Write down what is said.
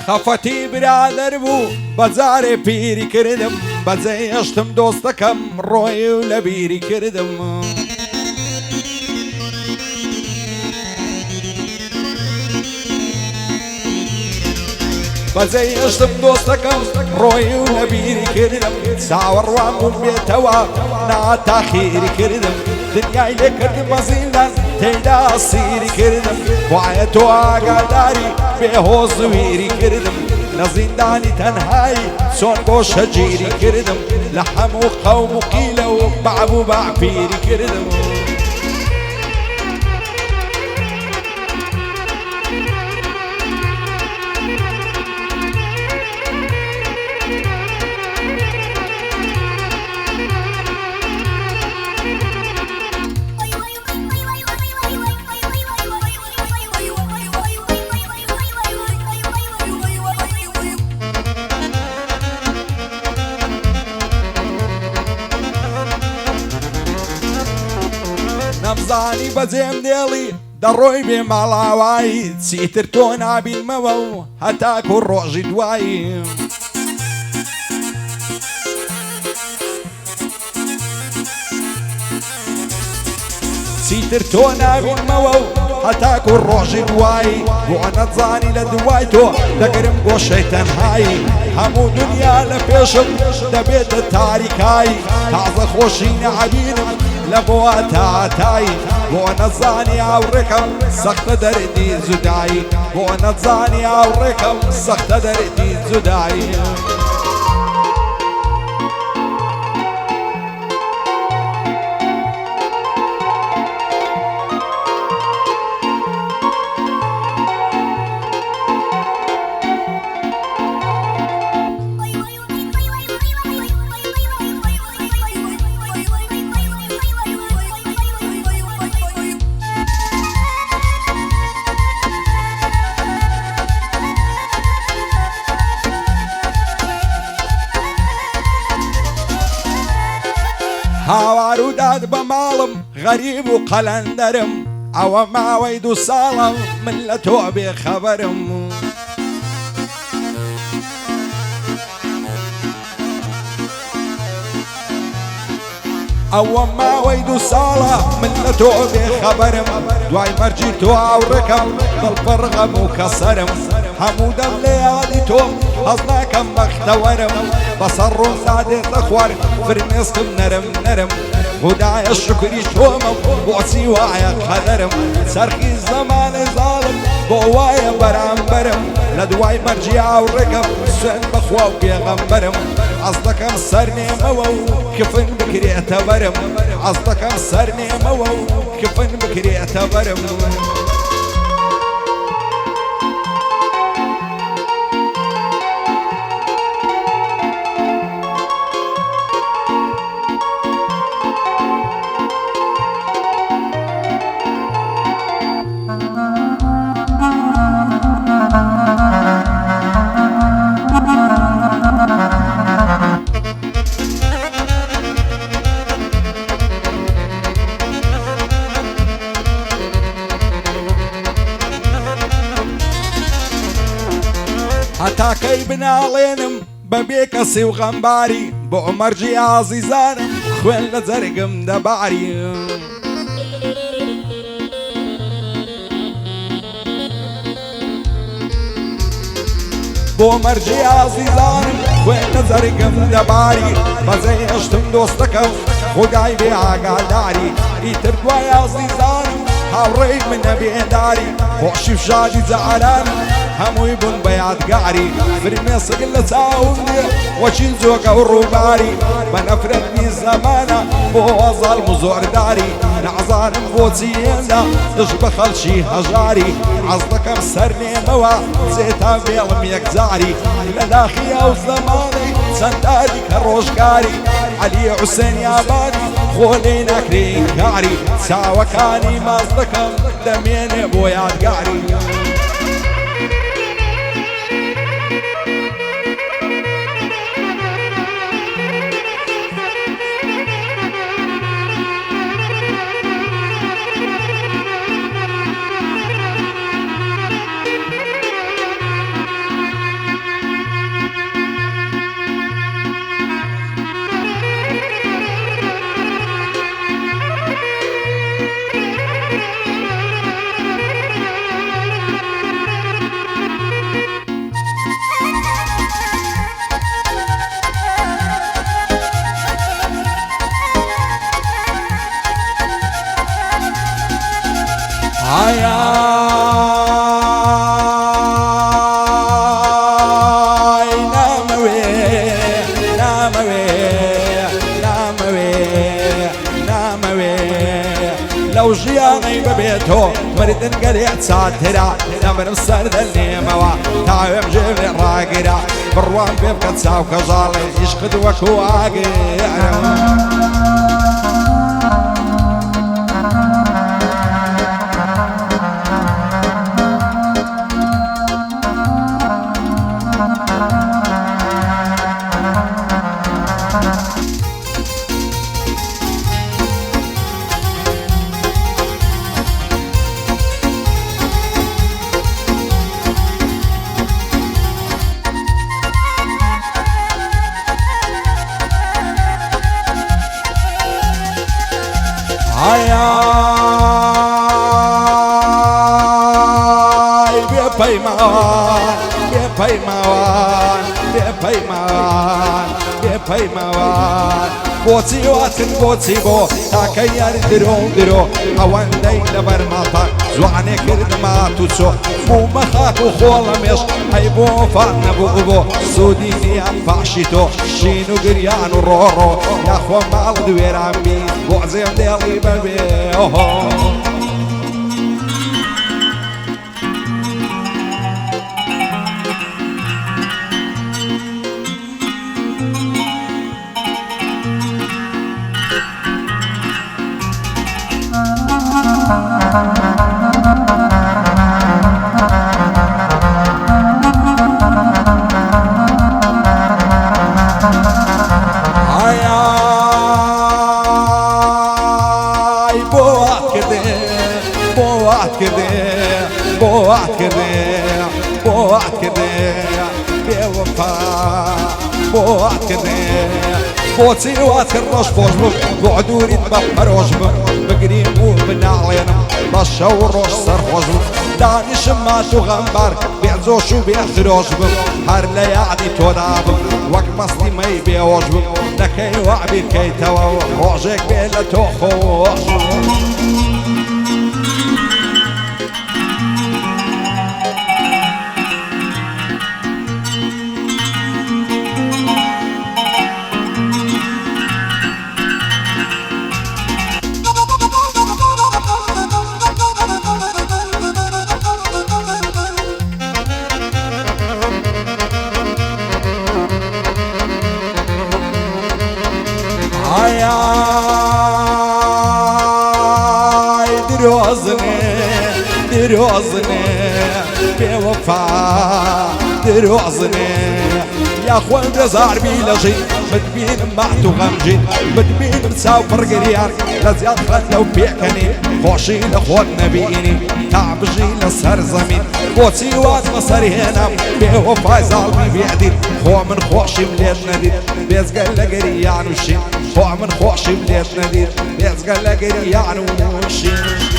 خەفەتی برادەر بوو بەجارێ پیری کردم بەجێ هێشتم دۆستەکەم ڕۆی و لە بیری کردم بەجێ هێشتم دۆستەکەم ڕۆی و لە بیری کردم چاوەڕوان بووم بێتەوە ناتاخیری کردم دنیای لێ کردم بە زیندان تێیدا سیری کردم وایە تۆ ئاگاداری بێهۆز و ویری کردم لە زیندانی تەنهایی چۆن بۆ شەجیری کردم لە هەموو قەوم و قیلە و بەعب و بەعپیری کردم نەمزانی بەجێم دێڵی دەڕۆی بێ ماڵاوایی چیتر تۆ نابینمەوە و هەتاکو ڕۆژی دوایی چیتر تۆ نابینمەوە و هەتاکو ڕۆژی دوایی بۆ نەتزانی لە دوای تۆ دەگرم گۆشەی تەنهایی هەموو دنیا لە پێشم دەبێتە تاریکایی تازە خۆشی نەعبینم لە بۆ تاتایی بۆ نەزانی ئاوڕێکەم سەختە دەردی جودایی بۆ نەزانی ئاوڕێکەم سەختە دەردی جودایی هاوار و داد بە ماڵم غەریب و قەلەندەرم ئەوە ماوەی 2 ساڵە من لە تۆ بێخەبەرم ئەوە ماوەی 2 ساڵە من لە تۆ بێخەبەرم دوای مەرجی تۆ ئاوڕێکەم دڵپەڕغەم و کەسەرم هەموو دەم لە یادی تۆ هەز ناکەم بەختەوەرم بەسەر ڕۆژدا دێتە خوار فرمێسکم نەرم نەرم خدایە شکری تۆمم بۆچی وایە قەدەرم سەرخی زەمانە زاڵم بۆ وایە بەرامبەرم لە دوای مەرجی ئاوڕێکەم سوێن بەخوا و پێغەمبەرم ئەس دەکەم سەرنێمەوە و کفن بکرێتە بەرم ئەس دەکەم سەرنێمەوە و کفن بکرێتە بەرم هەتاکەی بناڵێنم بەبێ کەسی و غەمباری بۆ مەرجی ئازیزانم خوێن لە جەرگم دەباری بۆ مەرجی ئازیزانم خوێن لە جەرگم دەباری بەجێ هێشتم دۆستەکەم خودای بێ ئاگاداری ئیتر دوای ئازیزانم هاوڕێی منە بێداری خۆشی و شادی جارانم هەمووی بوون بە یادگاری فرمێسک لە چاوم دێ وەچین جۆگە و ڕووباری بە نەفرەتی زەمانە بۆ ئەزاڵم و زۆرداری نەعزانم بۆچی هێندا دژ بە خەڵکی هەژاری عەز دەکەم سەرنێمەوە جێتا بێڵم یەکجاری لە داخی ئەو زەمانەی چەند تاریکە ڕۆژگاری عەلی حوسێن یابانی خۆ لێی ناکرێ ئینکاری چاوەکانی ماز دەکەم دەمێنێ بۆ یادگاری مردن قليت ساترا نمر السرد اللي موا تاوم جبل الراقرا بروان بيبقى تساو كجالي يشقد وكواقي پەیماوان بۆچی واتن بۆچی بۆ تاکە یار درۆ ئەوەندەی لەبەر ماڵتا جوانێ کردما تو چۆ بوومە خاک و خۆڵەمێش هەی بۆ فات نەبوو بۆ سوودی نیان پاشی تۆ شین و گریان و ڕۆڕۆ یاخۆ ماڵ دوێران بین بۆ زێم دێڵی بەبێ بۆچی وات کرد ڕۆژ خۆش بم بۆ دووریت بە پەرۆژ بم بگریم و بناڵێنم بە شەو ڕۆژ سەرخۆش بم دانیشم مات و غەمبار بێجۆش و بێخرۆش بم هەر لە یادی تۆدا بم وەک مەستی مەی بێهۆش بم نەکەی وا بیرکەیتەوە ڕۆژێک بێ لە تۆ خۆش درۆزنێ بێوەفا درۆزنێ یاخۆن دەزار بی لەژین بتبینم مات و غەمژین بتبینم چاو پڕگریان لە زیاد خەت لەو پێکەنی خۆشی لە خۆت نەبینی تا بژی لەسەر زەمین بۆچی وات بەسەرهێنام بێوەفای زاڵمی بێدین خۆ من خۆشیم لێت نەدید بێزگەل لە گەریان و شین خۆ من خۆشیم لێت نەدید بێزگەل لە گەریان و شین